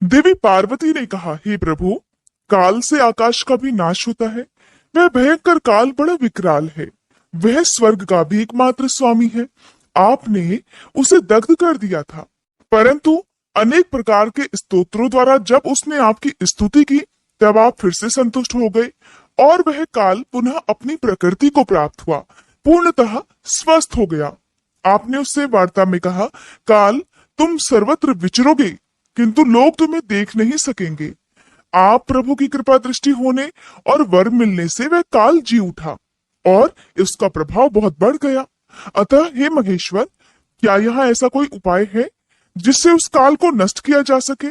देवी पार्वती ने कहा, हे प्रभु, काल से आकाश का भी नाश होता है। वह भयंकर काल बड़ा विकराल है। वह स्वर्ग का भी एकमात्र स्वामी है। आपने उसे दग्ध कर दिया था, परंतु अनेक प्रकार के स्तोत्रों द्वारा जब उसने आपकी स्तुति की, तब आप फिर से संतुष्ट हो गए और वह काल पुनः अपनी प्रकृति को प्राप्त हुआ, पूर्णतः स्वस्थ हो गया। आपने उससे वार्ता में कहा, काल, तुम सर्वत्र विचरोगे, किंतु लोग तुम्हें देख नहीं सकेंगे। आप प्रभु की कृपा दृष्टि होने और वर मिलने से वह काल जी उठा और उसका प्रभाव बहुत बढ़ गया। अतः हे महेश्वर, क्या यहाँ ऐसा कोई उपाय है जिससे उस काल को नष्ट किया जा सके?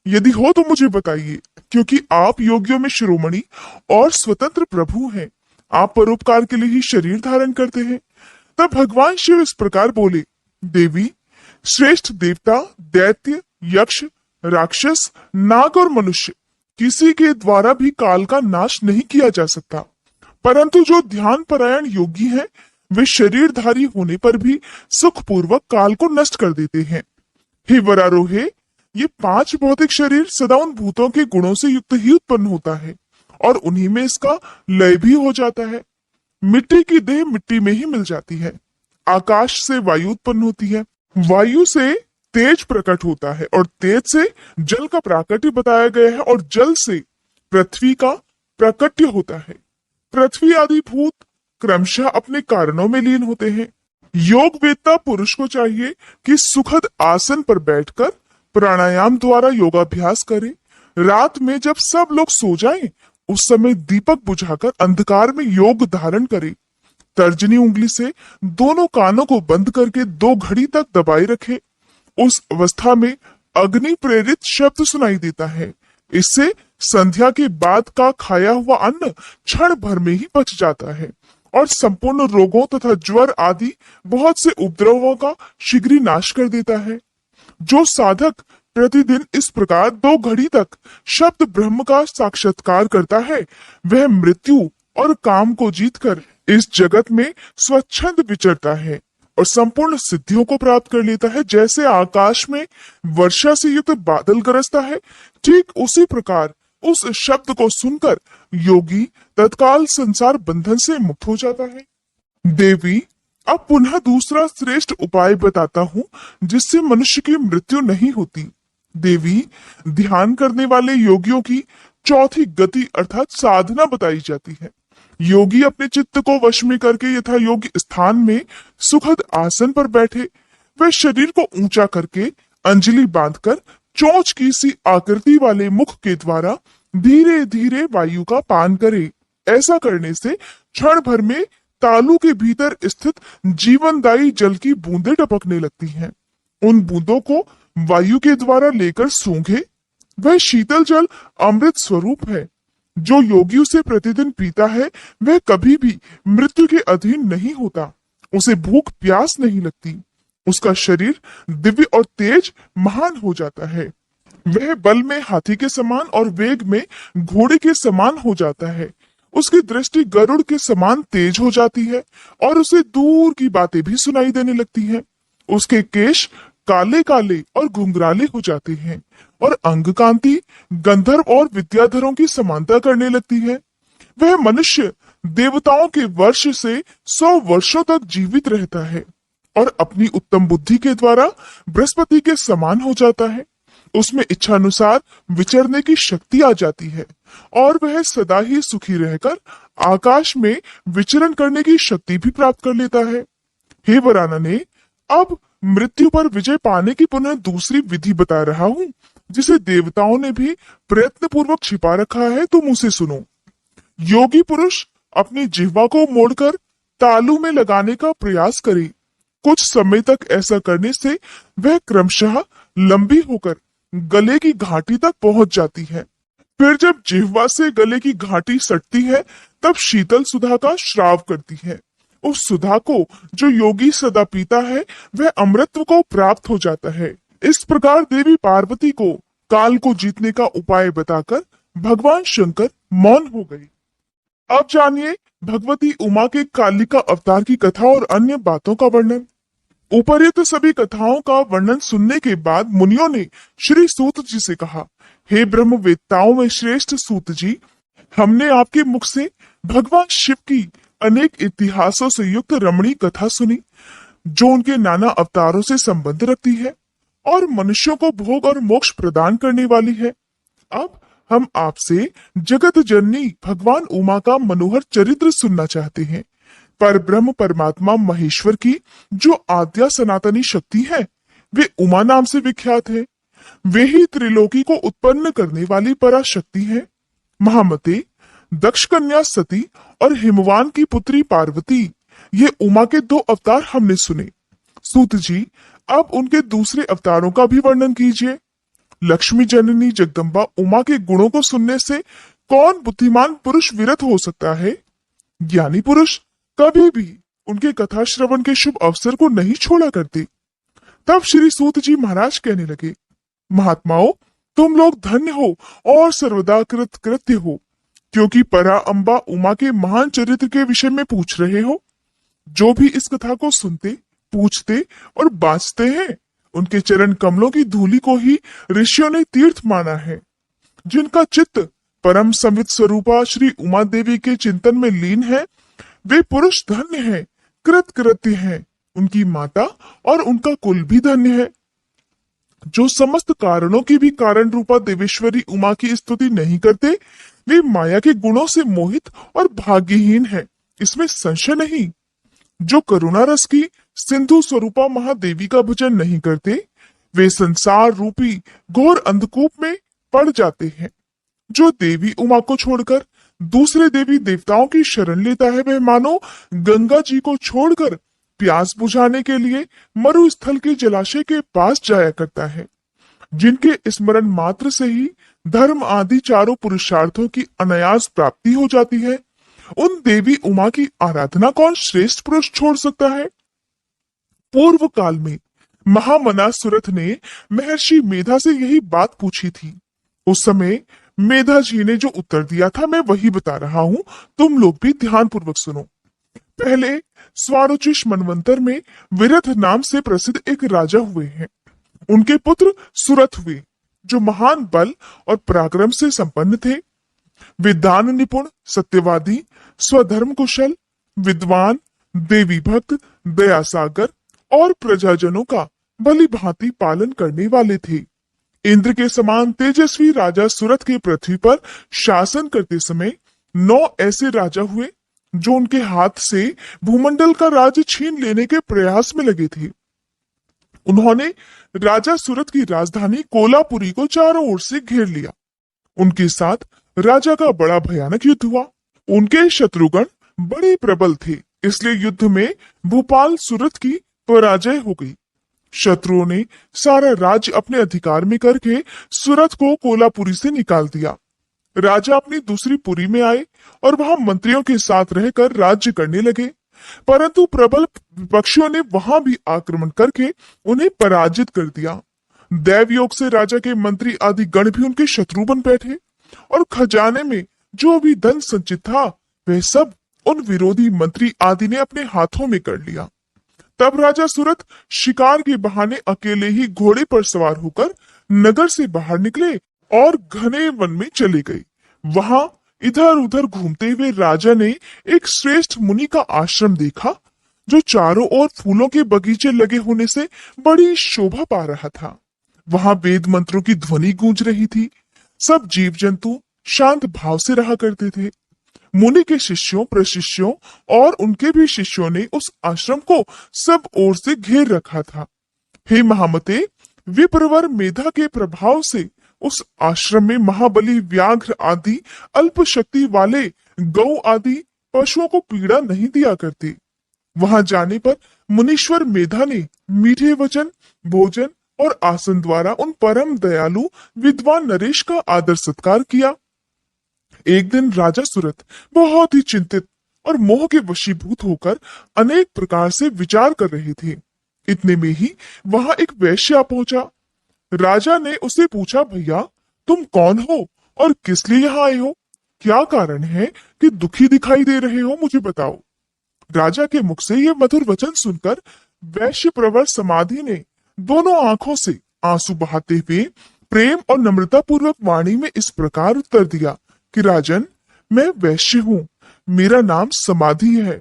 यदि हो तो मुझे बताइए, क्योंकि आप योगियों में शिरोमणि और स्वतंत्र प्रभु हैं। आप परोपकार के लिए ही शरीर धारण करते हैं। तब भगवान शिव इस प्रकार बोले, देवी, श्रेष्ठ देवता, दैत्य, यक्ष, राक्षस, नाग और मनुष्य, किसी के द्वारा भी काल का नाश नहीं किया जा सकता, परंतु जो ध्यान परायण योगी हैं, वे शरीरधारी होने पर भी सुखपूर्वक काल को नष्ट कर देते हैं। हे वरारोहे, ये 5 भौतिक शरीर सदा उन भूतों के गुणों से युक्त ही उत्पन्न होता है और उन्हीं में इसका लय भी हो जाता है। मिट्टी की देह मिट्टी में ही मिल जाती है। आकाश से वायु उत्पन्न होती है, वायु से तेज प्रकट होता है और तेज से जल का प्राकट्य बताया गया है और जल से पृथ्वी का प्राकट्य होता है। पृथ्वी आदि भूत क्रमशः अपने कारणों में लीन होते हैं। योग वेत्ता पुरुष को चाहिए कि सुखद आसन पर बैठकर प्राणायाम द्वारा योगाभ्यास करे। रात में जब सब लोग सो जाएं, उस समय दीपक बुझाकर अंधकार में योग धारण करे। तर्जनी उंगली से दोनों कानों को बंद करके 2 घड़ी तक दबाए रखे। उस अवस्था में अग्नि प्रेरित शब्द सुनाई देता है। इससे संध्या के बाद का खाया हुआ अन्न क्षण भर में ही पच जाता है और संपूर्ण रोगों तथा ज्वर आदि बहुत से उपद्रवों का शीघ्र नाश कर देता है। जो साधक प्रतिदिन इस प्रकार 2 घड़ी तक शब्द ब्रह्म का साक्षात्कार करता है, वह मृत्यु और काम को जीतकर इस जगत में स्वच्छंद विचरता है और संपूर्ण सिद्धियों को प्राप्त कर लेता है। जैसे आकाश में वर्षा से युक्त बादल गरजता है, ठीक उसी प्रकार उस शब्द को सुनकर योगी तत्काल संसार बंधन से मुक्त हो जाता है। देवी, अब पुनः दूसरा श्रेष्ठ उपाय बताता हूँ जिससे मनुष्य की मृत्यु नहीं होती। देवी, ध्यान करने वाले योगियों की चौथी गति अर्थात साधना बताई जाती है। योगी अपने चित्त को वश में करके यथा योग्य स्थान में सुखद आसन पर बैठे, वह शरीर को ऊंचा करके अंजलि बांधकर चोंच की सी आकृति वाले मुख के द्वारा धीरे धीरे वायु का पान करे। ऐसा करने से क्षण भर में तालू के भीतर स्थित जीवनदायी जल की बूंदें टपकने लगती हैं। उन बूंदों को वायु के द्वारा लेकर सूंघे। वह शीतल जल अमृत स्वरूप है। जो योगी उसे प्रतिदिन पीता है, वह कभी भी मृत्यु के अधीन नहीं होता। उसे भूख प्यास नहीं लगती। उसका शरीर दिव्य और तेज महान हो जाता है। वह बल में हाथी के समान और वेग में घोड़े के समान हो जाता है। उसकी दृष्टि गरुड़ के समान तेज हो जाती है और उसे दूर की बातें भी सुनाई देने लगती हैं। उसके केश काले काले और घुंघराले हो जाते हैं और अंग कांति गंधर्व और विद्याधरों की समानता करने लगती है। वह मनुष्य देवताओं के वर्ष से 100 वर्षों तक जीवित रहता है और अपनी उत्तम बुद्धि के द्वारा बृहस्पति के समान हो जाता है। उसमें इच्छानुसार विचरने की शक्ति आ जाती है और वह सदा ही सुखी रहकर आकाश में विचरण करने की शक्ति भी प्राप्त कर लेता है। हे वरानने, अब मृत्यु पर विजय पाने की पुनः दूसरी विधि बता रहा हूँ, जिसे देवताओं ने भी प्रयत्न पूर्वक छिपा रखा है। तुम उसे सुनो। योगी पुरुष अपनी जिह्वा को मोड़कर तालू में लगाने का प्रयास करे। कुछ समय तक ऐसा करने से वह क्रमशः लंबी होकर गले की घाटी तक पहुंच जाती है। फिर जब जिह्वा से गले की घाटी सटती है, तब शीतल सुधा का श्राव करती है। उस सुधा को जो योगी सदा पीता है, वह अमृतत्व को प्राप्त हो जाता है। इस प्रकार देवी पार्वती को काल को जीतने का उपाय बताकर भगवान शंकर मौन हो गए। अब जानिए भगवती उमा के कालिका अवतार की कथा और अन्य बातों का वर्णन। उपर्युक्त सभी कथाओं का वर्णन सुनने के बाद मुनियों ने श्री सूत जी से कहा, हे ब्रह्मवेत्ताओं में श्रेष्ठ सूत जी, हमने आपके मुख से भगवान शिव की अनेक इतिहासों से युक्त रमणीय कथा सुनी, जो उनके नाना अवतारों से संबंध रखती है और मनुष्यों को भोग और मोक्ष प्रदान करने वाली है। अब हम आपसे जगत जननी भगवान उमा का मनोहर चरित्र सुनना चाहते हैं। पर ब्रह्म परमात्मा महेश्वर की जो आद्या सनातनी शक्ति है, वे उमा नाम से विख्यात है। वे ही त्रिलोकी को उत्पन्न करने वाली पराशक्ति है। महामते, दक्ष कन्या सती और हिमवान की पुत्री पार्वती, ये उमा के दो अवतार हमने सुने। सूत जी, अब उनके दूसरे अवतारों का भी वर्णन कीजिए। लक्ष्मी जननी जगदम्बा उमा के गुणों को सुनने से कौन बुद्धिमान पुरुष विरत हो सकता है? ज्ञानी पुरुष कभी भी उनके कथा श्रवण के शुभ अवसर को नहीं छोड़ा करते। तब श्री सूत जी महाराज कहने लगे, महात्माओं, तुम लोग धन्य हो और सर्वदा कृतकृत्य हो, क्योंकि परा अम्बा उमा के महान चरित्र के विषय में पूछ रहे हो। जो भी इस कथा को सुनते, पूछते और बाँचते हैं, उनके चरण कमलों की धूलि को ही ऋषियों ने तीर्थ माना है। जिनका चित्त परम संवित स्वरूपा श्री उमा देवी के चिंतन में लीन है, वे पुरुष धन्य हैं, कृतकृत्य हैं। उनकी माता और उनका कुल भी धन्य है। जो समस्त कारणों की भी कारण रूपा देवेश्वरी उमा की स्तुति नहीं करते, वे माया के गुणों से मोहित और भाग्यहीन हैं, इसमें संशय नहीं। जो करुणा रस की सिंधु स्वरूपा महादेवी का भजन नहीं करते, वे संसार रूपी घोर अंधकूप में पड़ जाते हैं। जो देवी उमा को छोड़कर दूसरे देवी देवताओं की शरण लेता है, वह मानो गंगा जी को छोड़कर प्यास बुझाने के लिए मरुस्थल के जलाशय के पास जाया करता है। जिनके स्मरण मात्र से ही धर्म आदि चारों पुरुषार्थों की अनायास प्राप्ति हो जाती है, उन देवी उमा की आराधना कौन श्रेष्ठ पुरुष छोड़ सकता है? पूर्व काल में महामना सुरथ ने महर्षि मेधा से यही बात पूछी थी। उस समय मेधा जी ने जो उत्तर दिया था, मैं वही बता रहा हूं, तुम लोग भी ध्यान पूर्वक सुनो। पहले स्वारोचिष मनवंतर में विरथ नाम से प्रसिद्ध एक राजा हुए हैं। उनके पुत्र सुरथ हुए, जो महान बल और पराक्रम से संपन्न थे। वे दान निपुण, सत्यवादी, स्वधर्म कुशल, विद्वान, देवी भक्त, दया सागर और प्रजाजनों का भली भांति पालन करने वाले थे। इंद्र के समान तेजस्वी राजा सुरथ के पृथ्वी पर शासन करते समय 9 ऐसे राजा हुए, जो उनके हाथ से भूमंडल का राज छीन लेने के प्रयास में लगे थे। उन्होंने राजा सुरथ की राजधानी कोलापुरी को चारों ओर से घेर लिया। उनके साथ राजा का बड़ा भयानक युद्ध हुआ। उनके शत्रुगण बड़े प्रबल थे, इसलिए युद्ध में भूपाल सुरथ की पराजय हो गई। शत्रुओं ने सारा राज्य अपने अधिकार में करके सुरथ को कोलापुरी से निकाल दिया। राजा अपनी दूसरी पुरी में आए और वहां मंत्रियों के साथ रहकर राज्य करने लगे, परंतु प्रबल विपक्षियों ने वहां भी आक्रमण करके उन्हें पराजित कर दिया। दैव योग से राजा के मंत्री आदि गण भी उनके शत्रु बन बैठे और खजाने में जो भी धन संचित था, वह सब उन विरोधी मंत्री आदि ने अपने हाथों में कर लिया। तब राजा सुरथ शिकार के बहाने अकेले ही घोड़े पर सवार होकर नगर से बाहर निकले और घने वन में चले गए। वहां इधर उधर घूमते हुए राजा ने एक श्रेष्ठ मुनि का आश्रम देखा, जो चारों ओर फूलों के बगीचे लगे होने से बड़ी शोभा पा रहा था। वहां वेद मंत्रों की ध्वनि गूंज रही थी। सब जीव जंतु शांत भाव से रहा करते थे। मुनि के शिष्यों, प्रशिष्यों और उनके भी शिष्यों ने उस आश्रम को सब ओर से घेर रखा था। हे महामते, विप्रवर मेधा के प्रभाव से उस आश्रम में महाबली व्याघ्र आदि अल्प शक्ति वाले गौ आदि पशुओं को पीड़ा नहीं दिया करते। वहां जाने पर मुनीश्वर मेधा ने मीठे वचन, भोजन और आसन द्वारा उन परम दयालु विद्वान नरेश का आदर सत्कार किया। एक दिन राजा सुरथ बहुत ही चिंतित और मोह के वशीभूत होकर अनेक प्रकार से विचार कर रहे थे। इतने में ही वहां एक वैश्य आ पहुंचा। राजा ने उससे पूछा, भैया तुम कौन हो और किस लिए यहाँ आए हो? क्या कारण है कि दुखी दिखाई दे रहे हो, मुझे बताओ। राजा के मुख से ये मधुर वचन सुनकर वैश्य प्रवर समाधि ने दोनों आंखों से आंसू बहाते हुए प्रेम और नम्रता पूर्वक वाणी में इस प्रकार उत्तर दिया कि राजन, मैं वैश्य हूँ, मेरा नाम समाधि है।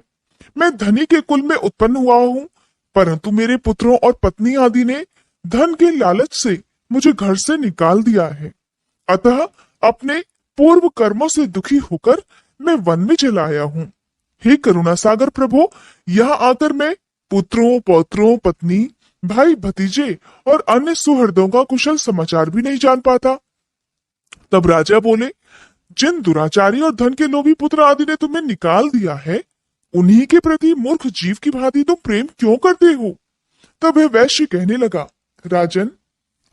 मैं धनी के कुल में उत्पन्न हुआ हूँ, परंतु मेरे पुत्रों और पत्नी आदि ने धन के लालच से मुझे घर से निकाल दिया है। अतः अपने पूर्व कर्मों से दुखी होकर मैं वन में चला आया हूँ। हे करुणा सागर प्रभु, यहाँ आकर मैं पुत्रों, पौत्रों, पत्नी, भाई, भतीजे और अन्य सुहृदों का कुशल समाचार भी नहीं जान पाता। तब राजा बोले, जिन दुराचारी और धन के लोभी पुत्र आदि ने तुम्हें निकाल दिया है, उन्हीं के प्रति मूर्ख जीव की भांति तुम प्रेम क्यों करते हो? तब वह वैश्य कहने लगा, राजन,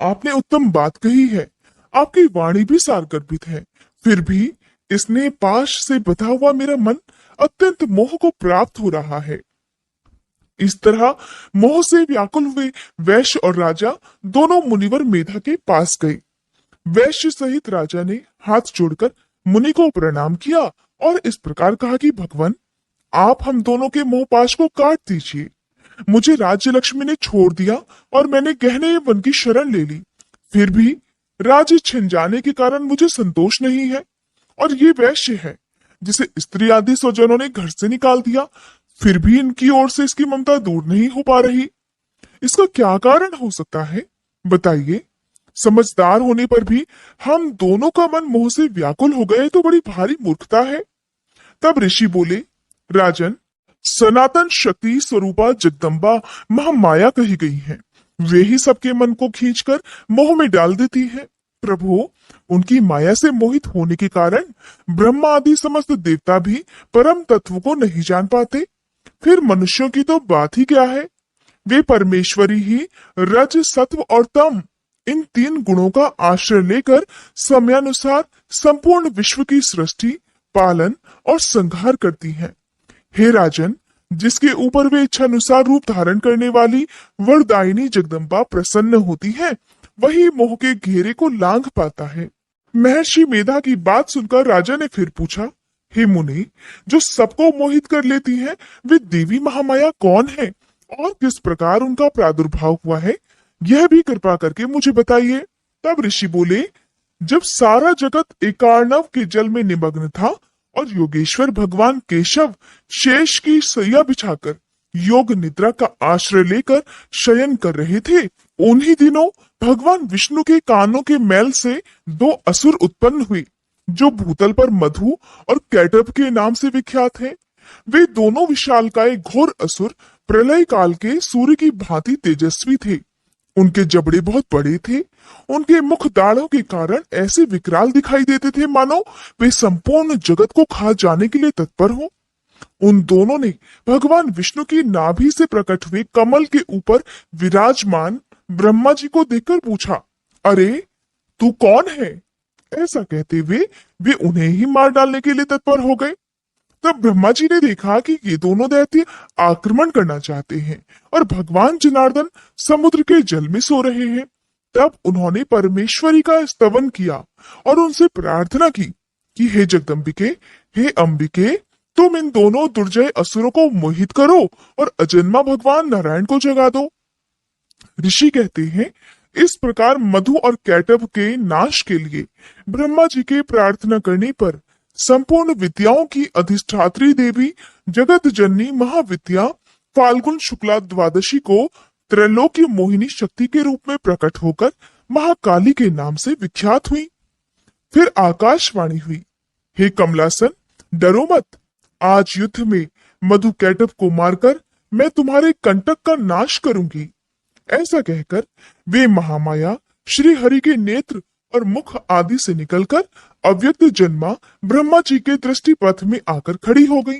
आपने उत्तम बात कही है, आपकी वाणी भी सारगर्भित है, फिर भी इसने पाश से बधा हुआ मेरा मन अत्यंत मोह को प्राप्त हो रहा है। इस तरह मोह से व्याकुल हुए वैश्य और राजा दोनों मुनिवर मेधा के पास गए। वैश्य सहित राजा ने हाथ जोड़कर मुनि को प्रणाम किया और इस प्रकार कहा कि भगवान, आप हम दोनों के मोह पाश को काट दीजिए। मुझे राज्य लक्ष्मी ने छोड़ दिया और मैंने गहने वन की शरण ले ली, फिर भी राज्य छिन जाने के कारण मुझे संतोष नहीं है। और ये वैश्य है जिसे स्त्री आदि स्वजनों ने घर से निकाल दिया, फिर भी इनकी ओर से इसकी ममता दूर नहीं हो पा रही। इसका क्या कारण हो सकता है, बताइए। समझदार होने पर भी हम दोनों का मन मोह से व्याकुल हो गए तो बड़ी भारी मूर्खता है। तब ऋषि बोले, राजन, सनातन शक्ति स्वरूपा जगदम्बा महामाया कही गई है, वे ही सबके मन को खींचकर मोह में डाल देती है। प्रभु, उनकी माया से मोहित होने के कारण ब्रह्मा आदि समस्त देवता भी परम तत्व को नहीं जान पाते। फिर मनुष्यों की तो बात ही क्या है। वे परमेश्वरी ही रज, सत्व और तम, इन तीन गुणों का आश्रय लेकर समयानुसार संपूर्ण विश्व की सृष्टि, पालन और संहार करती हैं। हे राजन, जिसके ऊपर वे इच्छानुसार रूप धारण करने वाली वरदायिनी जगदम्बा प्रसन्न होती है, वही मोह के घेरे को लांघ पाता है। महर्षि मेधा की बात सुनकर राजा ने फिर पूछा, हे मुनि, जो सबको मोहित कर लेती है, वे देवी महामाया कौन है और किस प्रकार उनका प्रादुर्भाव हुआ है, यह भी कृपा करके मुझे बताइए। तब ऋषि बोले, जब सारा जगत एकार्णव के जल में निमग्न था और योगेश्वर भगवान केशव शेष की सैया बिछाकर योग निद्रा का आश्रय लेकर शयन कर रहे थे, उन्हीं दिनों भगवान विष्णु के कानों के मैल से दो असुर उत्पन्न हुए, जो भूतल पर मधु और कैटभ के नाम से विख्यात हैं। वे दोनों विशालकाय घोर असुर प्रलय काल के सूर्य की भांति तेजस्वी थे। उनके जबड़े बहुत बड़े थे। उनके मुख दाढ़ों के कारण ऐसे विकराल दिखाई देते थे मानो वे संपूर्ण जगत को खा जाने के लिए तत्पर हो। उन दोनों ने भगवान विष्णु की नाभि से प्रकट हुए कमल के ऊपर विराजमान ब्रह्मा जी को देखकर पूछा, अरे तू कौन है? ऐसा कहते हुए वे उन्हें ही मार डालने के लिए तत्पर हो गए। तब ब्रह्मा जी ने देखा कि ये दोनों दैत्य आक्रमण करना चाहते हैं और भगवान जनार्दन समुद्र के जल में सो रहे हैं। तब उन्होंने परमेश्वरी का स्तवन किया और उनसे प्रार्थना की कि हे जगदम्बिके, हे अंबिके, तुम इन दोनों दुर्जय असुरों को मोहित करो और अजन्मा भगवान नारायण को जगा दो। ऋषि कहते हैं, इस प्रकार मधु और कैटभ के नाश के लिए ब्रह्मा जी के प्रार्थना करने पर संपूर्ण विद्याओं की अधिष्ठात्री देवी जगत जननी महाविद्या फाल्गुन शुक्ला द्वादशी को त्रैलोक्य मोहिनी शक्ति के रूप में प्रकट होकर महाकाली के नाम से विख्यात हुई। फिर आकाशवाणी हुई, हे कमलासन, डरो मत, आज युद्ध में मधु कैटभ को मारकर मैं तुम्हारे कंटक का नाश करूंगी। ऐसा कहकर वे महामाया श्री हरि के नेत्र और मुख आदि से निकलकर अव्यक्त जन्मा ब्रह्मा जी के दृष्टि पथ में आकर खड़ी हो गई।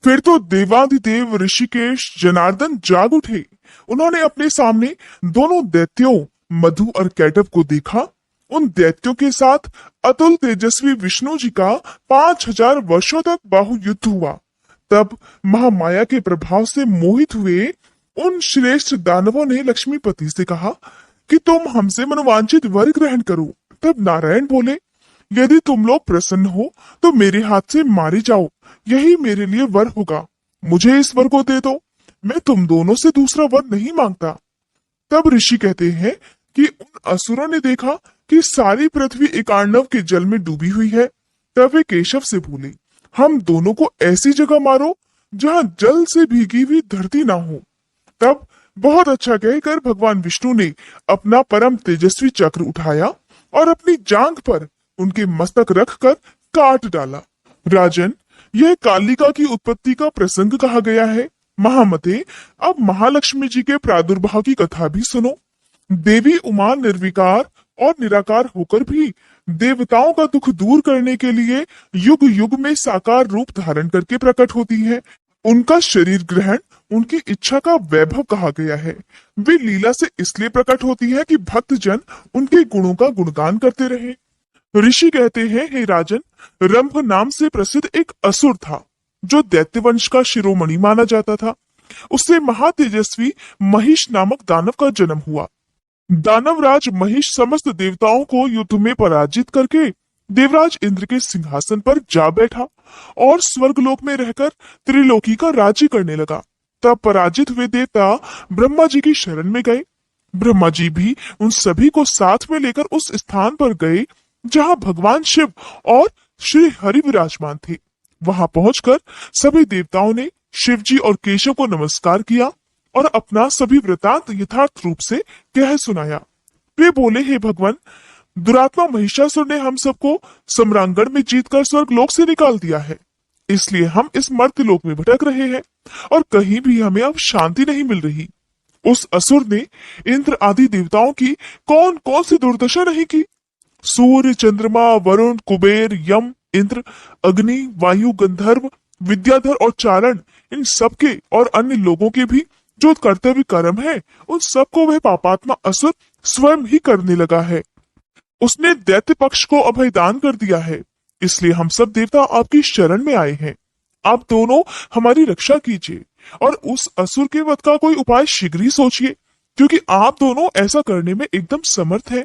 फिर तो देवाधिदेव ऋषिकेश जनार्दन जाग उठे। उन्होंने अपने सामने दोनों दैत्यों मधु और कैटभ को देखा। उन दैत्यों के साथ अतुल तेजस्वी विष्णु जी का 5000 वर्षों तक बाहु युद्ध हुआ। तब महामाया के प्रभाव से मोहित हुए उन श्रेष्ठ दानवों ने लक्ष्मीपति से कहा कि तुम हमसे मनोवांछित वर ग्रहण करो। तब नारायण बोले, यदि तुम लोग प्रसन्न हो तो मेरे हाथ से मारे जाओ, यही मेरे लिए वर होगा, मुझे इस वर को दे दो। मैं तुम दोनों से दूसरा वर नहीं मांगता। तब ऋषि कहते हैं कि उन असुरों ने देखा कि सारी पृथ्वी एकार्णव के जल में डूबी हुई है। तब वे केशव से बोले, हम दोनों को ऐसी जगह मारो जहां जल से भीगी हुई धरती ना हो। तब बहुत अच्छा कहकर भगवान विष्णु ने अपना परम तेजस्वी चक्र उठाया और अपनी जांघ पर उनके मस्तक रखकर काट डाला। राजन, यह कालिका की उत्पत्ति का प्रसंग कहा गया है। महामते, अब महालक्ष्मी जी के प्रादुर्भाव की कथा भी सुनो। देवी उमा निर्विकार और निराकार होकर भी देवताओं का दुख दूर करने के लिए युग युग में साकार रूप धारण करके प्रकट होती है। उनका शरीर ग्रहण उनकी इच्छा का वैभव कहा गया है। वे लीला से इसलिए प्रकट होती है कि भक्तजन उनके गुणों का गुणगान करते रहे। ऋषि कहते हैं, हे राजन, रंभ नाम से प्रसिद्ध एक असुर था जो दैत्य वंश का शिरोमणि माना जाता था। उससे महातेजस्वी महिष नामक दानव का जन्म हुआ। दानवराज महिष समस्त देवताओं को युद्ध में पराजित करके देवराज इंद्र के सिंहासन पर जा बैठा और स्वर्गलोक में रहकर त्रिलोकी का राज्य करने लगा। तब पराजित हुए देवता ब्रह्मा जी की शरण में गए। ब्रह्मा जी भी उन सभी को साथ में लेकर उस स्थान पर गए जहां भगवान शिव और श्री हरि विराजमान थे। वहां पहुंचकर सभी देवताओं ने शिव जी और केशव को नमस्कार किया और अपना सभी वृतांत यथार्थ रूप से कह सुनाया। वे बोले, हे भगवान, दुरात्मा महिषासुर ने हम सबको सम्रांगण में जीतकर स्वर्ग लोक से निकाल दिया है। इसलिए हम इस मर्त्य लोक में भटक रहे हैं और कहीं भी हमें अब शांति नहीं मिल रही। उस असुर ने इंद्र आदि देवताओं की कौन कौन सी दुर्दशा नहीं की। सूर्य, चंद्रमा, वरुण, कुबेर, यम, इंद्र, अग्नि, वायु, गंधर्व, विद्याधर और चारण, इन सबके और अन्य लोगों के भी जो कर्तव्य कर्म है, उन सबको वह पापात्मा असुर स्वयं ही करने लगा है। उसने दैत्य पक्ष को अभयदान कर दिया है। इसलिए हम सब देवता आपकी शरण में आए हैं। आप दोनों हमारी रक्षा कीजिए और उस असुर के वध का कोई उपाय शीघ्र ही सोचिए, क्योंकि आप दोनों ऐसा करने में एकदम समर्थ हैं।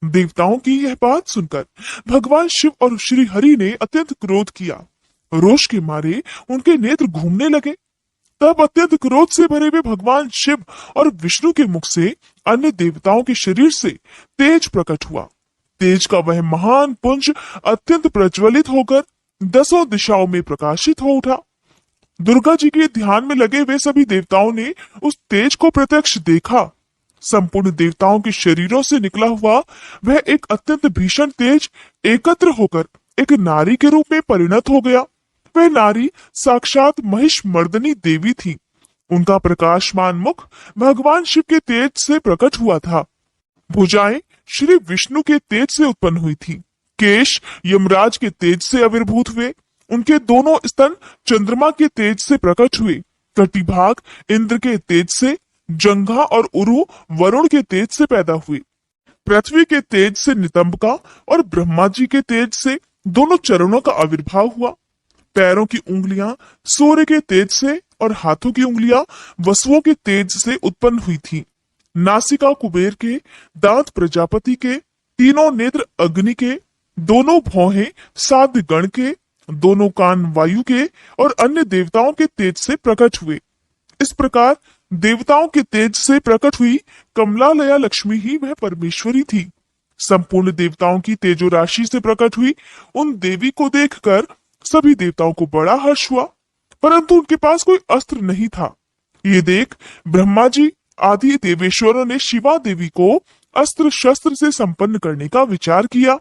देवताओं की यह बात सुनकर भगवान शिव और श्री हरि ने अत्यंत क्रोध किया। रोष के मारे उनके नेत्र घूमने लगे। तब अत्यंत क्रोध से भरे हुए भगवान शिव और विष्णु के मुख से अन्य देवताओं के शरीर से तेज प्रकट हुआ। तेज का वह महान पुंज अत्यंत प्रज्वलित होकर 10 दिशाओं में प्रकाशित हो उठा। दुर्गा जी के ध्यान में लगे वे सभी देवताओं ने उस तेज को प्रत्यक्ष देखा। संपूर्ण देवताओं के शरीरों से निकला हुआ वह एक अत्यंत भीषण तेज एकत्र होकर एक नारी के रूप में परिणत हो गया। वह नारी साक्षात महिष मर्दनी देवी थी। उनका प्रकाशमान मुख भगवान शिव के तेज से प्रकट हुआ था। भुजाएं श्री विष्णु के तेज से उत्पन्न हुई थी। केश यमराज के तेज से आविर्भूत हुए। उनके दोनों स्तन चंद्रमा के तेज से प्रकट हुए। कटिभाग इंद्र के तेज से, जंघा और उरु वरुण के तेज से पैदा हुए। पृथ्वी के तेज से नितंबिका और ब्रह्मा जी के तेज से दोनों चरणों का आविर्भाव हुआ। पैरों की उंगलियां सूर्य के तेज से और हाथों की उंगलियां वसुओं के तेज से उत्पन्न हुई थी। नासिका कुबेर के, दांत प्रजापति के, तीनों नेत्र अग्नि के, दोनों भौहें साध्य गण के, दोनों कान वायु के और अन्य देवताओं के तेज से प्रकट हुए। इस प्रकार देवताओं के तेज से प्रकट हुई कमलालया लक्ष्मी ही वह परमेश्वरी थी। संपूर्ण देवताओं की तेजो राशि से प्रकट हुई उन देवी को देखकर सभी देवताओं को बड़ा हर्ष हुआ, परंतु उनके पास कोई अस्त्र नहीं था। ये देख ब्रह्मा जी आदि देवेश्वरों ने शिवा देवी को अस्त्र शस्त्र से संपन्न करने का विचार किया।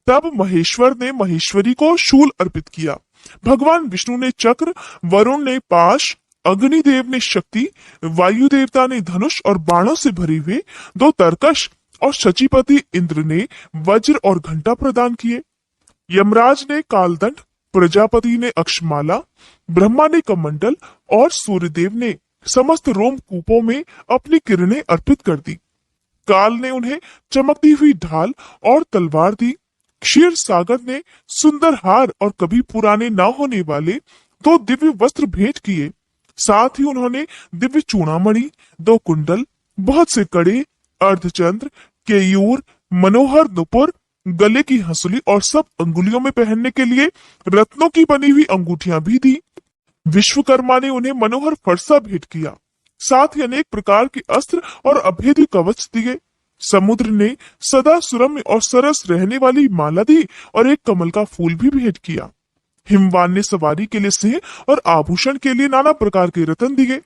तब महेश्वर ने महेश्वरी को शूल अर्पित किया। भगवान विष्णु ने चक्र, वरुण ने पाश, अग्निदेव ने शक्ति, वायु देवता ने धनुष और बाणों से भरे हुए 2 तरकश और शचीपति इंद्र ने वज्र और घंटा प्रदान किए। यमराज ने कालदंड, प्रजापति ने अक्षमाला, ब्रह्मा ने कमंडल और सूर्यदेव ने समस्त रोम कूपों में अपनी किरणें अर्पित कर दी। काल ने उन्हें चमकती हुई ढाल और तलवार दी। क्षीर सागर ने सुंदर हार और कभी पुराने न होने वाले 2 दिव्य वस्त्र भेंट किए। साथ ही उन्होंने दिव्य चूड़ामणि, 2 कुंडल, बहुत से कड़े, अर्धचंद्र, केयूर, मनोहर नुपुर, गले की हंसुली और सब अंगुलियों में पहनने के लिए रत्नों की बनी हुई अंगूठियां भी दी। विश्वकर्मा ने उन्हें मनोहर फरसा भेंट किया, साथ ही अनेक प्रकार के अस्त्र और अभेद्य कवच दिए। समुद्र ने सदा सुरम्य और सरस रहने वाली माला दी और एक कमल का फूल भी भेंट किया। हिमवान ने सवारी के लिए सिंह और आभूषण के लिए नाना प्रकार के रत्न दिए।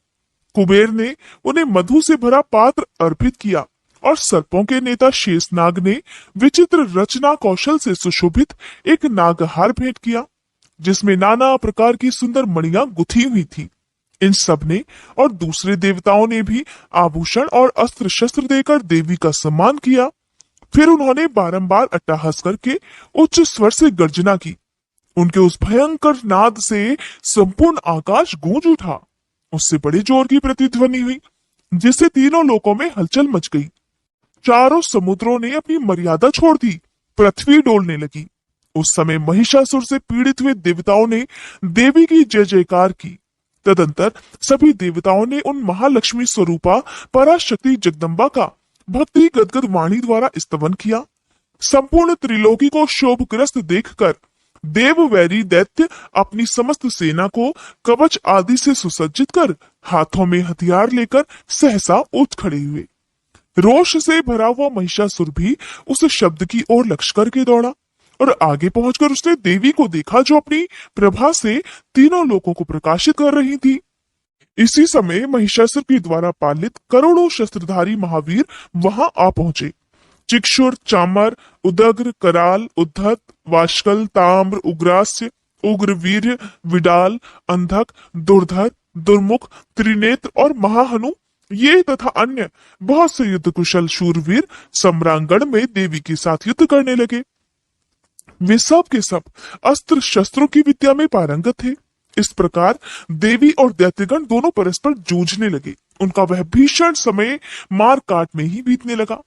कुबेर ने उन्हें मधु से भरा पात्र अर्पित किया और सर्पों के नेता शेषनाग ने विचित्र रचना कौशल से सुशोभित एक नागहार भेंट किया, जिसमें नाना प्रकार की सुंदर मणियां गुथी हुई थी। इन सब ने और दूसरे देवताओं ने भी आभूषण और अस्त्र शस्त्र देकर देवी का सम्मान किया। फिर उन्होंने बारंबार अट्टहास करके उच्च स्वर से गर्जना की। उनके उस भयंकर नाद से संपूर्ण आकाश गूंज उठा। उससे बड़े जोर की प्रतिध्वनि हुई, जिससे तीनों लोकों में हलचल मच गई। चारों समुद्रों ने अपनी मर्यादा छोड़ दी, पृथ्वी डोलने लगी। उस समय महिषासुर से पीड़ित हुए देवताओं ने देवी की जय जयकार की। तदंतर सभी देवताओं ने उन महालक्ष्मी स्वरूपा पराशक्ति जगदम्बा का भक्ति गदगद वाणी द्वारा स्तवन किया। संपूर्ण त्रिलोकी को शोभग्रस्त देखकर देववैरी दैत्य अपनी समस्त सेना को कवच आदि से सुसज्जित कर हाथों में हथियार लेकर सहसा उठ खड़े हुए। रोष से भरा हुआ महिषासुर भी उस शब्द की ओर लक्ष्य करके दौड़ा और आगे पहुंचकर उसने देवी को देखा, जो अपनी प्रभा से तीनों लोकों को प्रकाशित कर रही थी। इसी समय महिषासुर के द्वारा पालित करोड़ों शस्त्रधारी महावीर वहां आ पहुंचे। चिक्षुर, चामर, उदग्र, कराल, उद्धत, वाष्कल, ताम्र, उग्रास्य, उग्रवीर्य, विडाल, अंधक, दुर्धर, दुर्मुख, त्रिनेत्र और महाहनु, ये तथा अन्य बहुत से युद्ध कुशल शूरवीर सम्रांगण में देवी के साथ युद्ध करने लगे। वे सब के सब अस्त्र शस्त्रों की विद्या में पारंगत थे। इस प्रकार देवी और दैत्यगण दोनों परस्पर जूझने लगे। उनका वह भीषण समय मार काट में ही बीतने लगा।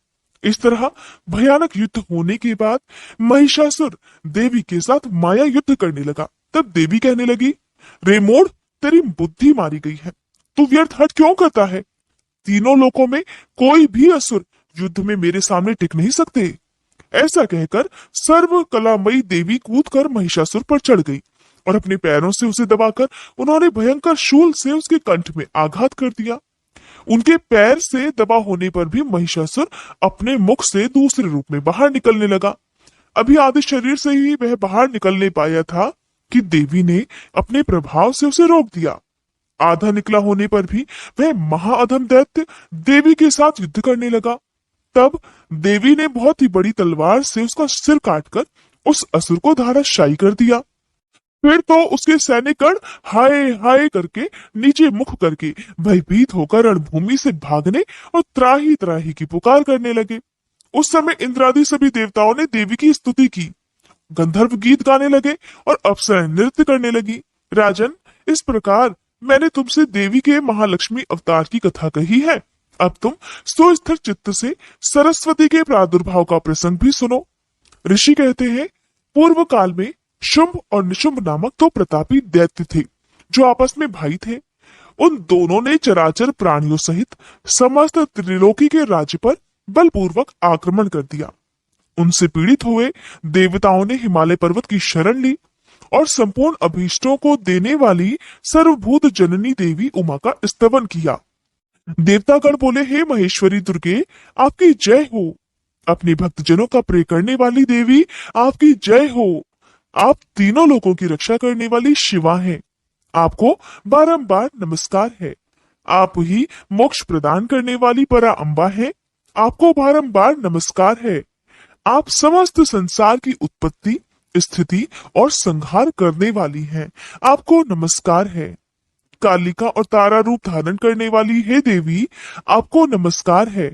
इस तरह भयानक युद्ध होने के बाद महिषासुर देवी के साथ माया युद्ध करने लगा। तब देवी कहने लगी, रे मूढ़, तेरी बुद्धि मारी गई है, तू व्यर्थ हट क्यों करता है? तीनों लोकों में कोई भी असुर युद्ध में मेरे सामने टिक नहीं सकते। ऐसा कहकर सर्व कलामयी देवी कूदकर महिषासुर पर चढ़ गई और अपने पैरों से उसे दबाकर उन्होंने भयंकर शूल से उसके कंठ में आघात कर दिया। उनके पैर से दबा होने पर भी महिषासुर अपने मुख से दूसरे रूप में बाहर निकलने लगा। अभी आधे शरीर से ही वह बाहर निकलने पाया था कि देवी ने अपने प्रभाव से उसे रोक दिया। आधा निकला होने पर भी वह महाअधम दैत्य देवी के साथ युद्ध करने लगा। तब देवी ने बहुत ही बड़ी तलवार से उसका सिर काटकर उस असुर को धाराशायी कर दिया। फिर तो उसके सैनिकगण हाय हाय करके नीचे मुख करके भयभीत होकर रणभूमि से भागने और त्राही त्राही की पुकार करने लगे। उस समय इंद्रादि सभी देवताओं ने देवी की स्तुति की, गंधर्व गीत गाने लगे और अप्सराएं नृत्य करने लगी। राजन, इस प्रकार मैंने तुमसे देवी के महालक्ष्मी अवतार की कथा कही है। अब तुम सुस्थिर चित्त से सरस्वती के प्रादुर्भाव का प्रसंग भी सुनो। ऋषि कहते हैं, पूर्व काल में शुंभ और निशुंभ नामक दो प्रतापी दैत्य थे, जो आपस में भाई थे। उन दोनों ने चराचर प्राणियों सहित समस्त त्रिलोकी के राज्य पर बलपूर्वक आक्रमण कर दिया। उनसे पीड़ित हुए देवताओं ने हिमालय पर्वत की शरण ली और संपूर्ण अभीष्टों को देने वाली सर्वभूत जननी देवी उमा का स्तवन किया। देवतागण बोले, हे महेश्वरी दुर्गे, आपकी जय हो। अपने भक्तजनों का प्रिय करने वाली देवी, आपकी जय हो। आप तीनों लोगों की रक्षा करने वाली शिवा हैं। आपको बारंबार नमस्कार है। आप ही मोक्ष प्रदान करने वाली परा अम्बा है। आपको बारंबार नमस्कार है। आप समस्त संसार की उत्पत्ति, स्थिति और संहार करने वाली हैं। आपको नमस्कार है। कालिका और तारा रूप धारण करने वाली है देवी, आपको नमस्कार है।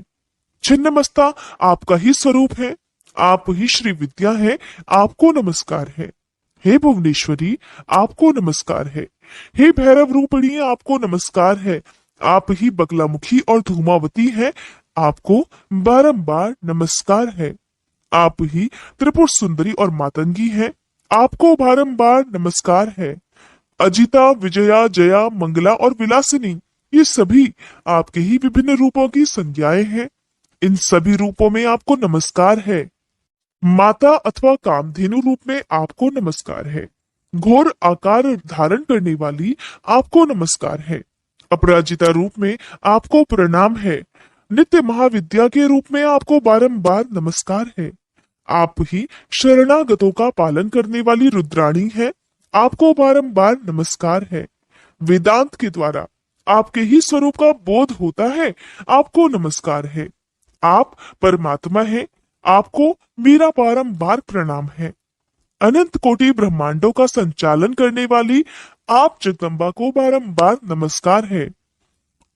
छिन्नमस्ता आपका ही स्वरूप है। आप ही श्री विद्या है। आपको नमस्कार है। हे भुवनेश्वरी, आपको नमस्कार है। हे भैरव रूपिणी, आपको नमस्कार है। आप ही बगलामुखी और धूमावती है। आपको बारंबार नमस्कार है। आप ही त्रिपुर सुंदरी और मातंगी है। आपको बारंबार नमस्कार है। अजिता, विजया, जया, मंगला और विलासिनी, ये सभी आपके ही विभिन्न रूपों की संज्ञाएं हैं। इन सभी रूपों में आपको नमस्कार है। माता अथवा कामधेनु रूप में आपको नमस्कार है। घोर आकार धारण करने वाली आपको नमस्कार है। अपराजिता रूप में आपको प्रणाम है। नित्य महाविद्या के रूप में आपको बारंबार नमस्कार है। आप ही शरणागतों का पालन करने वाली रुद्राणी है। आपको बारंबार नमस्कार है। वेदांत के द्वारा आपके ही स्वरूप का बोध होता है। आपको नमस्कार है। आप परमात्मा है। आपको मेरा बारंबार प्रणाम है। अनंत कोटि ब्रह्मांडों का संचालन करने वाली आप जगदम्बा को बारंबार नमस्कार है।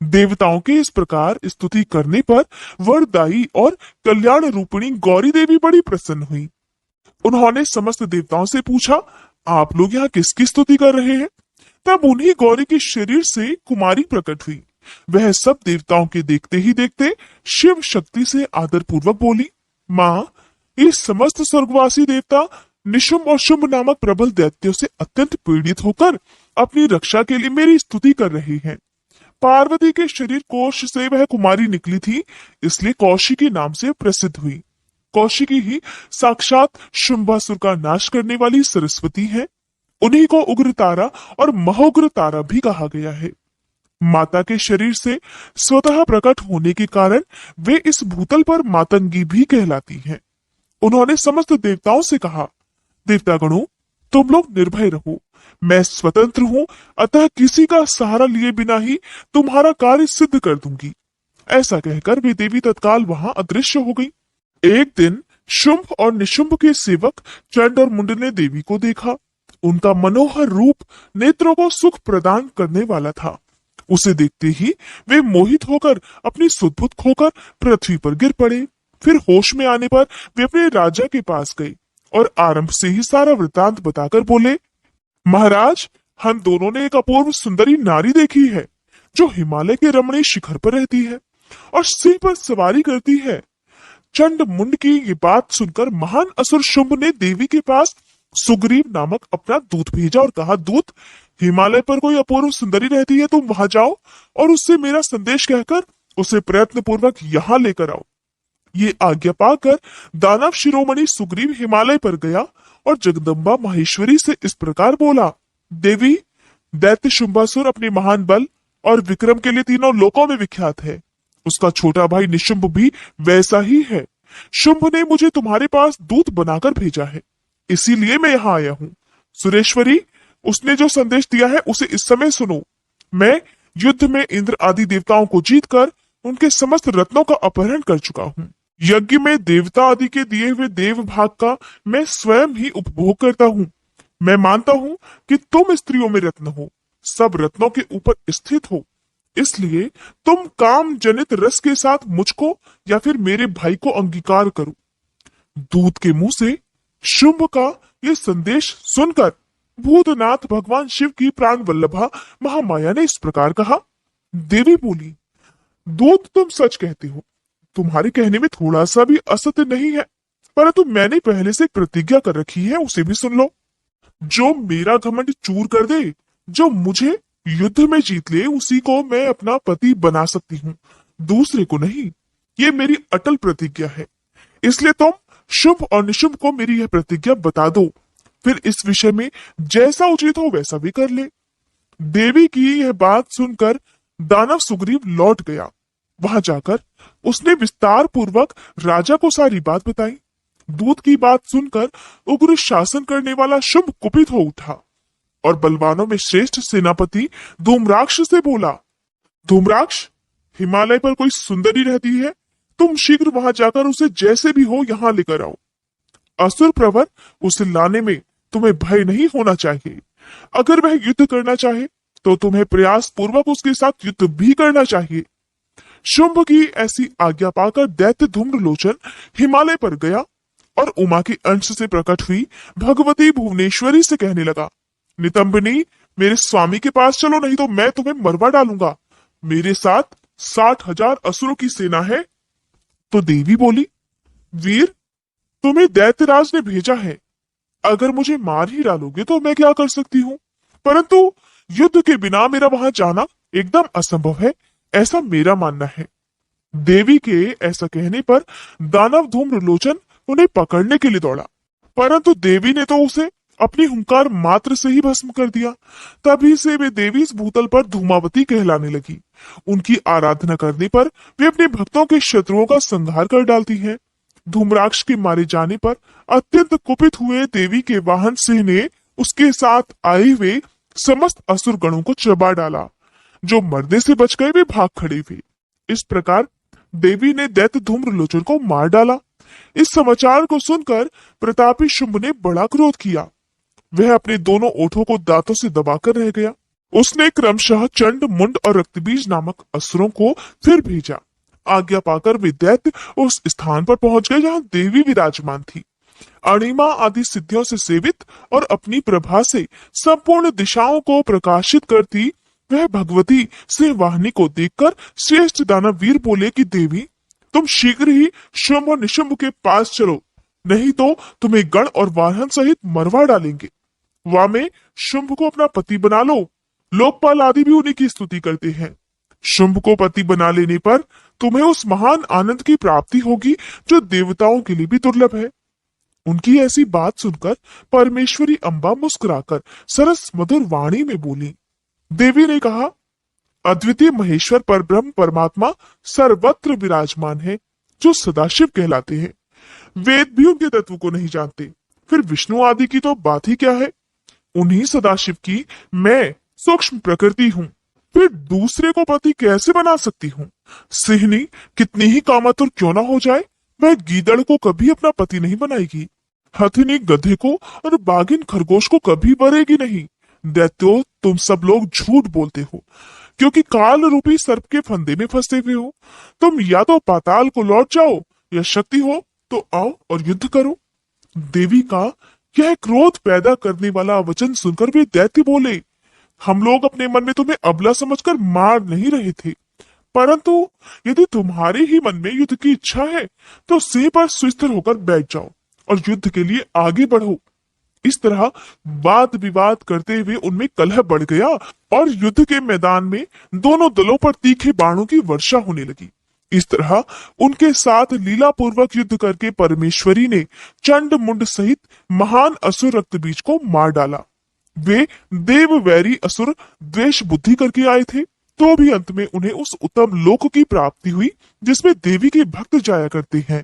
देवताओं के इस प्रकार स्तुति करने पर वरदायी और कल्याण रूपिणी गौरी देवी बड़ी प्रसन्न हुई। उन्होंने समस्त देवताओं से पूछा, आप लोग यहाँ किसकी स्तुति कर रहे हैं? तब उन्हीं गौरी के शरीर से कुमारी प्रकट हुई। वह सब देवताओं के देखते ही देखते शिव शक्ति से आदर पूर्वक बोली, माँ, ये समस्त स्वर्गवासी देवता निशुंभ और शुंभ नामक प्रबल दैत्यों से अत्यंत पीड़ित होकर अपनी रक्षा के लिए मेरी स्तुति कर रहे हैं। पार्वती के शरीर कोश से वह कुमारी निकली थी, इसलिए कौशिकी नाम से प्रसिद्ध हुई। कौशिकी ही साक्षात शुंभासुर का नाश करने वाली सरस्वती है। उन्हीं को उग्र तारा और महोग्र तारा भी कहा गया है। माता के शरीर से स्वतः प्रकट होने के कारण वे इस भूतल पर मातंगी भी कहलाती हैं। उन्होंने समस्त देवताओं से कहा, देवतागणों, तुम लोग निर्भय रहो। मैं स्वतंत्र हूं, अतः किसी का सहारा लिए बिना ही तुम्हारा कार्य सिद्ध कर दूंगी। ऐसा कहकर वे देवी तत्काल वहां अदृश्य हो गई। एक दिन शुंभ और निशुंभ के सेवक चंड और मुंड ने देवी को देखा। उनका मनोहर रूप नेत्रों को सुख प्रदान करने वाला था। उसे देखते ही वे मोहित होकर अपनी सुध-बुध खोकर पृथ्वी पर गिर पड़े। फिर होश में आने पर वे अपने राजा के पास गए और आरंभ से ही सारा वृतांत बताकर बोले, महाराज, हम दोनों ने एक अपूर्व सुंदरी नारी देखी है जो हिमालय के रमणीय शिखर पर रहती है और सिंह पर सवारी करती है। चंड मुंड की ये बात सुनकर महान असुर शुंभ ने देवी के पास सुग्रीव नामक अपना दूत भेजा और कहा, दूत, हिमालय पर कोई अपूर्व सुंदरी रहती है, तुम वहां जाओ और उससे मेरा संदेश कहकर उसे प्रयत्न पूर्वक यहाँ लेकर आओ। ये आज्ञा पाकर दानव शिरोमणि सुग्रीव हिमालय पर गया और जगदम्बा माहेश्वरी से इस प्रकार बोला, देवी, दैत्य शुंभासुर अपने महान बल और विक्रम के लिए तीनों लोकों में विख्यात है। उसका छोटा भाई निशुंभ भी वैसा ही है। शुंभ ने मुझे तुम्हारे पास दूत बनाकर भेजा है, इसीलिए मैं यहाँ आया हूँ। सुरेश्वरी, उसने जो संदेश दिया है उसे इस समय सुनो। मैं युद्ध में इंद्र आदि देवताओं को जीतकर उनके समस्त रत्नों का अपहरण कर चुका हूँ। यज्ञ में देवता आदि के दिए हुए देव भाग का मैं स्वयं ही उपभोग करता हूँ। मैं मानता हूँ कि तुम स्त्रियों में रत्न हो, सब रत्नों के ऊपर स्थित हो, इसलिए तुम काम जनित रस के साथ मुझको या फिर मेरे भाई को अंगीकार करो। दूत के मुंह से शुंभ का ये संदेश सुनकर भूतनाथ भगवान शिव की प्राण वल्लभा महामाया ने इस प्रकार कहा। देवी बोली, दूत, तुम सच कहते हो, तुम्हारे कहने में थोड़ा सा भी असत्य नहीं है, परंतु मैंने पहले से एक प्रतिज्ञा कर रखी है, उसे भी सुन लो। जो मेरा घमंड चूर कर दे, जो मुझे युद्ध में जीत ले, उसी को मैं अपना पति बना सकती हूँ, दूसरे को नहीं। ये मेरी अटल प्रतिज्ञा है। इसलिए तुम शुभ और निशुभ को मेरी यह प्रतिज्ञा बता दो, फिर इस विषय में जैसा उचित हो वैसा भी कर ले। देवी की यह बात सुनकर दानव सुग्रीव लौट गया। वहां जाकर उसने विस्तार पूर्वक राजा को सारी बात बताई। दूत की बात सुनकर उग्र शासन करने वाला शुंभ कुपित हो उठा और बलवानों में श्रेष्ठ सेनापति धूम्राक्ष से बोला, धूम्राक्ष, हिमालय पर कोई सुंदरी रहती है, तुम शीघ्र वहां जाकर उसे जैसे भी हो यहाँ लेकर आओ। असुर प्रवर उसे लाने में तुम्हें भय नहीं होना चाहिए। अगर वह युद्ध करना चाहे तो तुम्हें प्रयास पूर्वक उसके साथ युद्ध भी करना चाहिए। शुंभ की ऐसी आज्ञा पाकर दैत्य धूम्रलोचन हिमालय पर गया और उमा के अंश से प्रकट हुई भगवती भुवनेश्वरी से कहने लगा, नितंबिनी, मेरे स्वामी के पास चलो, नहीं तो मैं तुम्हें मरवा डालूंगा। मेरे साथ 60,000 असुरों की सेना है। तो देवी बोली, वीर, तुम्हें दैत्यराज ने भेजा है, अगर मुझे मार ही डालोगे तो मैं क्या कर सकती हूँ, परंतु युद्ध के बिना मेरा वहां जाना एकदम असंभव है, ऐसा मेरा मानना है। देवी के ऐसा कहने पर दानव धूम्रलोचन उन्हें पकड़ने के लिए दौड़ा, परंतु देवी ने तो उसे अपनी हुंकार मात्र से ही भस्म कर दिया। तभी से वे देवी इस भूतल पर धूमावती कहलाने लगी। उनकी आराधना करने पर वे अपने भक्तों के शत्रुओं का संहार कर डालती हैं। धूम्राक्ष के मारे जाने पर अत्यंत कुपित हुए देवी के वाहन सिंह ने उसके साथ आए हुए समस्त असुर गणों को चबा डाला। जो मरने से बच गए वे भाग खड़े हुए। इस प्रकार देवी ने दैत्य धूम्रलोचन को मार डाला। इस समाचार को सुनकर प्रतापी शुंभ ने बड़ा क्रोध किया। वह अपने दोनों ओठों को दांतों से दबाकर रह गया। उसने क्रमशः चंड, मुंड और रक्तबीज नामक असुरों को फिर भेजा। आज्ञा पाकर वे दैत्य उस स्थान पर पहुंच गए जहां देवी विराजमान थी। अणिमा आदि सिद्धियों से सेवित और अपनी प्रभा से संपूर्ण दिशाओं को प्रकाशित करती वह भगवती सिंह वाहिनी को देखकर श्रेष्ठ दानव वीर बोले कि देवी, तुम शीघ्र ही शुंभ और निशुंभ के पास चलो, नहीं तो तुम्हें गण और वाहन सहित मरवा डालेंगे। वामे, शुंभ को अपना पति बना लो। लोकपाल आदि भी उन्हीं की स्तुति करते हैं। शुंभ को पति बना लेने पर तुम्हें उस महान आनंद की प्राप्ति होगी जो देवताओं के लिए भी दुर्लभ है। उनकी ऐसी बात सुनकर परमेश्वरी अंबा मुस्कुराकर सरस मधुर वाणी में बोली। देवी ने कहा, अद्वितीय महेश्वर परब्रह्म परमात्मा सर्वत्र विराजमान है, जो सदाशिव कहलाते हैं। वेद भी उनके तत्व को नहीं जानते, फिर विष्णु आदि की तो बात ही क्या है। उन्हीं सदाशिव की मैं सूक्ष्म प्रकृति हूँ, फिर दूसरे को पति कैसे बना सकती हूँ। सिंहनी कितनी ही कामातुर क्यों ना हो जाए, वह गीदड़ को कभी अपना पति नहीं बनाएगी। हथिनी गधे को और बागिन खरगोश को कभी बरेगी नहीं। दैत्यो, तुम सब लोग झूठ बोलते हो, क्योंकि काल रूपी सर्प के फंदे में फंसे हुए हो। तुम या तो पाताल को लौट जाओ, या शक्ति हो तो आओ और युद्ध करो। देवी का यह क्रोध पैदा करने वाला वचन सुनकर वे दैत्य बोले, हम लोग अपने मन में तुम्हें अबला समझकर मार नहीं रहे थे, परंतु यदि तुम्हारे ही मन में युद्ध की इच्छा है तो सिंह पर सुस्थिर होकर बैठ जाओ और युद्ध के लिए आगे बढ़ो। इस तरह वाद विवाद करते हुए उनमें कलह बढ़ गया और युद्ध के मैदान में दोनों दलों पर तीखे बाणों की वर्षा होने लगी। इस तरह उनके साथ लीला पूर्वक युद्ध करके परमेश्वरी ने चंड मुंड सहित महान असुर रक्तबीज को मार डाला। वे देव वैरी असुर द्वेष बुद्धि करके आए थे, तो भी अंत में उन्हें उस उत्तम लोक की प्राप्ति हुई जिसमें देवी के भक्त जाया करते हैं।